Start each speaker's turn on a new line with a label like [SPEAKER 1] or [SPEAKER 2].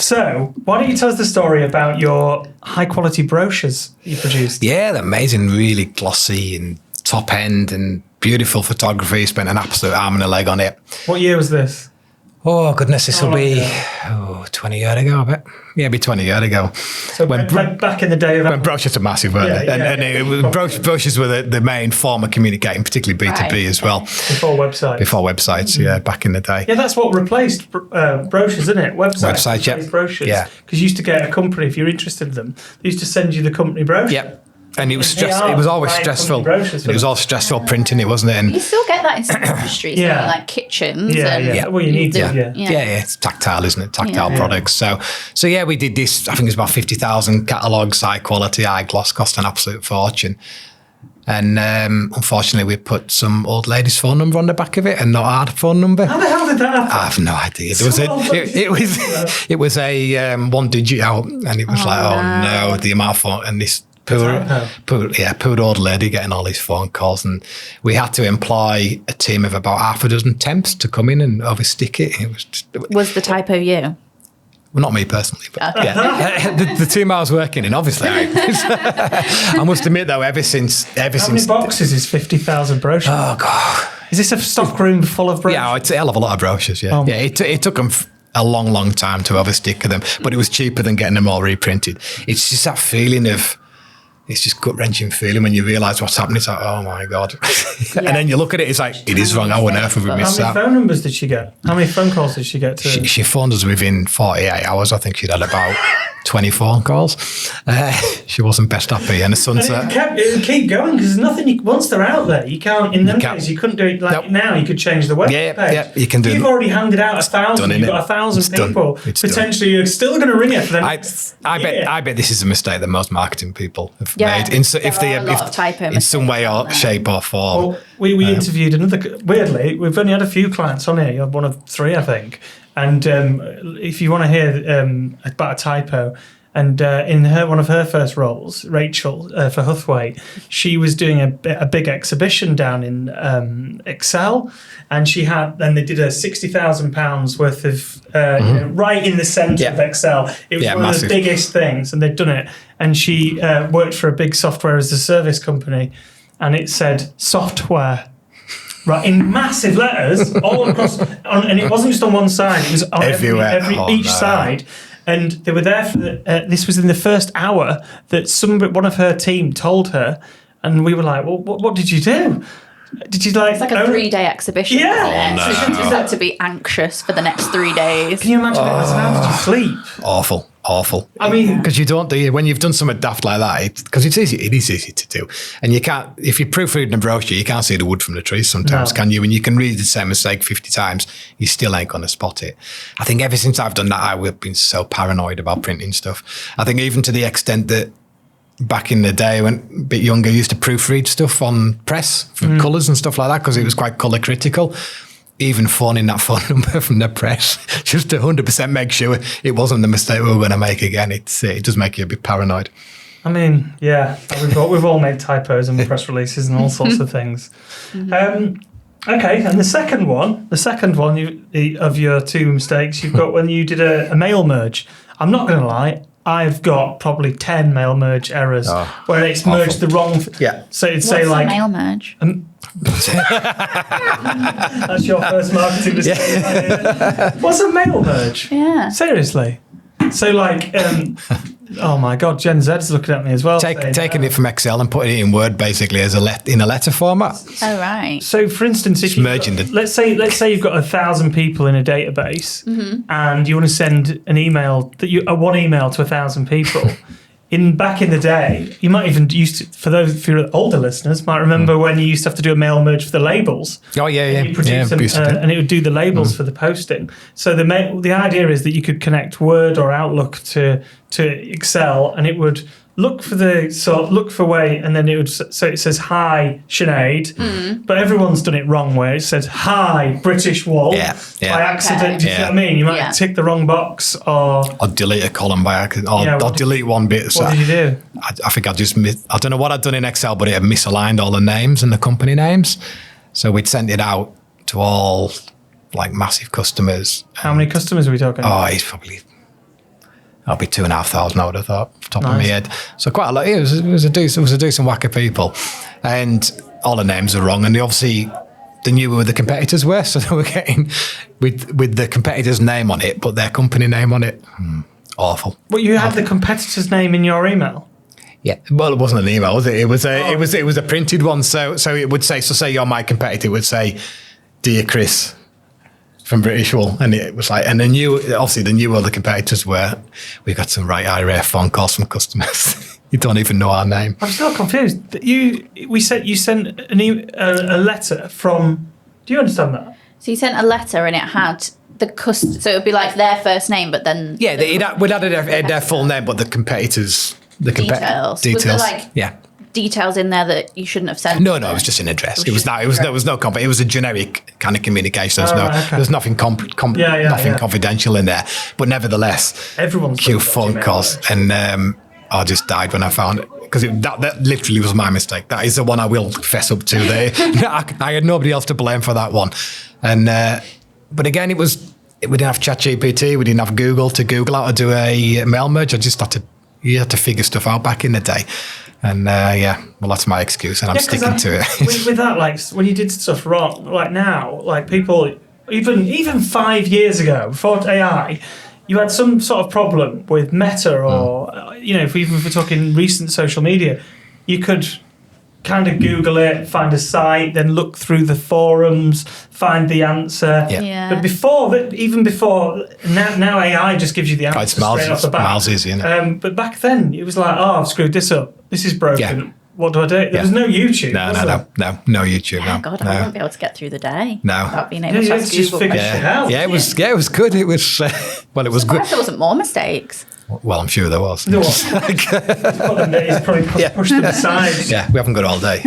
[SPEAKER 1] So, why don't you tell us the story about your high-quality brochures you produced?
[SPEAKER 2] Yeah, they're amazing, really glossy and top end and beautiful photography. Spent an absolute arm and a leg on it.
[SPEAKER 1] What year was this?
[SPEAKER 2] Oh, goodness, this will be 20 years ago, I bet. Yeah, it'll be 20 years ago.
[SPEAKER 1] So back in the day of...
[SPEAKER 2] When brochures were massive, weren't they? And brochures were the main form of communicating, particularly B2B as well.
[SPEAKER 1] Before websites.
[SPEAKER 2] Before websites, yeah, back in the day.
[SPEAKER 1] Yeah, that's what replaced brochures, isn't it? Websites,
[SPEAKER 2] yeah.
[SPEAKER 1] Brochures.
[SPEAKER 2] Yeah.
[SPEAKER 1] Because you used to get a company, if you're interested in them, they used to send you the company brochure.
[SPEAKER 2] Yeah. And it was it was always stressful. It was all stressful printing it, wasn't it? And
[SPEAKER 3] you still get that in some industries, like kitchens.
[SPEAKER 1] Yeah. Well, you need to.
[SPEAKER 2] It's tactile, isn't it? Tactile products. So yeah, we did this. I think it was about 50,000 catalogues, high quality, high gloss, cost an absolute fortune. And unfortunately, we put some old lady's phone number on the back of it, and not our phone number.
[SPEAKER 1] How the hell did that happen?
[SPEAKER 2] I have no idea. It was a one digit out, and it was no, the amount of phone and this. Poor old lady getting all these phone calls, and we had to employ a team of about half a dozen temps to come in and overstick it.
[SPEAKER 3] Was the typo you?
[SPEAKER 2] Well, not me personally, but the team I was working in, obviously. I must admit, though, ever since
[SPEAKER 1] How many boxes is 50,000 brochures?
[SPEAKER 2] Oh God,
[SPEAKER 1] is this a stock room full of brochures?
[SPEAKER 2] Yeah, it's a hell of a lot of brochures. Yeah, it took them a long time to overstick them, but it was cheaper than getting them all reprinted. It's just that feeling of. It's just gut-wrenching feeling when you realise what's happening. It's like, oh my God. And then you look at it, it's like, it is wrong. How on earth have we missed that?
[SPEAKER 1] How many phone numbers did she get? How many phone calls did she get to?
[SPEAKER 2] She phoned us within 48 hours. I think she'd had about 20 phone calls. She wasn't best happy. And the sunset.
[SPEAKER 1] It would keep going because nothing, once they're out there, you can't, in them days, you couldn't do it like now. You could change the web page.
[SPEAKER 2] Yeah, you can do it.
[SPEAKER 1] You've already handed out 1,000. You've got 1,000 people. Potentially, you're still going to ring it for the next year. I bet this is a mistake that most marketing people have made. In some way or shape or form. Well, we interviewed another, weirdly, we've only had a few clients on here. You're one of 3, I think. And if you want to hear about a typo, and in one of her first roles, Rachel for Huthwaite, she was doing a big exhibition down in Excel, and they did a £60,000 worth of right in the centre of Excel. It was one of the biggest things, and they'd done it. And she worked for a big software as a service company, and it said software. Right, in massive letters all across, and it wasn't just on one side; it was on
[SPEAKER 2] everywhere,
[SPEAKER 1] each side. And they were there for this was in the first hour that one of her team told her, and we were like, "Well, what did you do? Did you like?"
[SPEAKER 3] It's like a 3-day exhibition.
[SPEAKER 1] Yeah,
[SPEAKER 3] so you just had to be anxious for the next 3 days.
[SPEAKER 1] Can you imagine how did you sleep?
[SPEAKER 2] Awful.
[SPEAKER 1] I mean,
[SPEAKER 2] because you don't do it when you've done something daft like that. Because it is easy to do, and you can't. If you proofread a brochure, you can't see the wood from the trees sometimes, can you? And you can read the same mistake 50 times, you still ain't gonna spot it. I think ever since I've done that, I've been so paranoid about printing stuff. I think even to the extent that back in the day, when a bit younger, I used to proofread stuff on press for colours and stuff like that because it was quite colour critical. Even phoning that phone number from the press just to 100% make sure it wasn't the mistake we were going to make again. It does make you a bit paranoid.
[SPEAKER 1] I mean, yeah, we've all made typos and press releases and all sorts of things. Okay, and the second one of your 2 mistakes you've got when you did a mail merge. I'm not going to lie, I've got probably 10 mail merge errors where it's merged the wrong. So it'd say like
[SPEAKER 3] mail merge.
[SPEAKER 1] That's your first marketing mistake. What's a mail merge?
[SPEAKER 3] Yeah.
[SPEAKER 1] Seriously. So like, oh my God, Gen Z's looking at me as well.
[SPEAKER 2] Taking it from Excel and putting it in Word basically as in a letter format.
[SPEAKER 3] Oh right.
[SPEAKER 1] So for instance, if let's say you've got 1,000 people in a database, and you want to send an email one email to 1,000 people. Back in the day, you might even for those of your older listeners might remember when you used to have to do a mail merge for the labels.
[SPEAKER 2] Oh yeah.
[SPEAKER 1] You produce them, and it would do the labels for the posting. So the idea is that you could connect Word or Outlook to Excel, and it would look for way, and then it says hi Sinead, but everyone's done it wrong where it says hi British Wool by accident. Do you know what I mean? You might tick the wrong box or
[SPEAKER 2] delete a column by accident, or delete one bit.
[SPEAKER 1] What did you do?
[SPEAKER 2] I think I don't know what I'd done in Excel, but it had misaligned all the names and the company names, so we'd sent it out to all like massive customers.
[SPEAKER 1] How many customers are we talking?
[SPEAKER 2] Oh, it's probably That'll be 2,500, I would have thought, top of my head. So quite a lot. It was a decent whack of people. And all the names are wrong. And they knew who the competitors were. So they were getting with the competitor's name on it, but their company name on it. Awful.
[SPEAKER 1] Well, you had the competitor's name in your email?
[SPEAKER 2] Yeah. Well, it wasn't an email, was it? It was a printed one. So it would say, say you're my competitor, it would say, "Dear Chris," from British Wool, and it was like, and they knew who the competitors were. We got some right irate phone calls from customers. You don't even know our name.
[SPEAKER 1] I'm still confused. You sent a letter from. Do you understand that?
[SPEAKER 3] So you sent a letter, and it had so it would be like their first name, but then
[SPEAKER 2] we'd added their full name, but the competitors,
[SPEAKER 3] details. Was there like details in there that you shouldn't have sent?
[SPEAKER 2] No, it was just an address. There was no it was a generic kind of communication. There's nothing nothing confidential in there. But nevertheless,
[SPEAKER 1] everyone's
[SPEAKER 2] queue phone calls, and I just died when I found it, because that literally was my mistake. That is the one I will fess up to. I had nobody else to blame for that one. And but again, we didn't have ChatGPT, we didn't have Google to Google how to do a mail merge. You had to figure stuff out back in the day. And well, that's my excuse, and I'm sticking to it.
[SPEAKER 1] with that, like when you did stuff wrong, like now, like people, even 5 years ago, before AI, you had some sort of problem with Meta, or if we're talking recent social media, you could kind of Google it, find a site, then look through the forums, find the answer.
[SPEAKER 3] Yeah.
[SPEAKER 1] But even before, now AI just gives you the answer straight off the bat.
[SPEAKER 2] Miles easy, isn't it?
[SPEAKER 1] But back then, it was like, I've screwed this up. This is broken. Yeah. What do I do? There was no YouTube.
[SPEAKER 2] No YouTube. No.
[SPEAKER 3] God, I wouldn't be able to get through the day.
[SPEAKER 2] No.
[SPEAKER 3] Without being able to
[SPEAKER 1] just figure shit out.
[SPEAKER 2] Yeah, it was good. It was well, it was good.
[SPEAKER 3] There wasn't more mistakes.
[SPEAKER 2] Well, I'm sure there was.
[SPEAKER 1] There was. He's probably pushed to the side.
[SPEAKER 2] Yeah, we haven't got all day.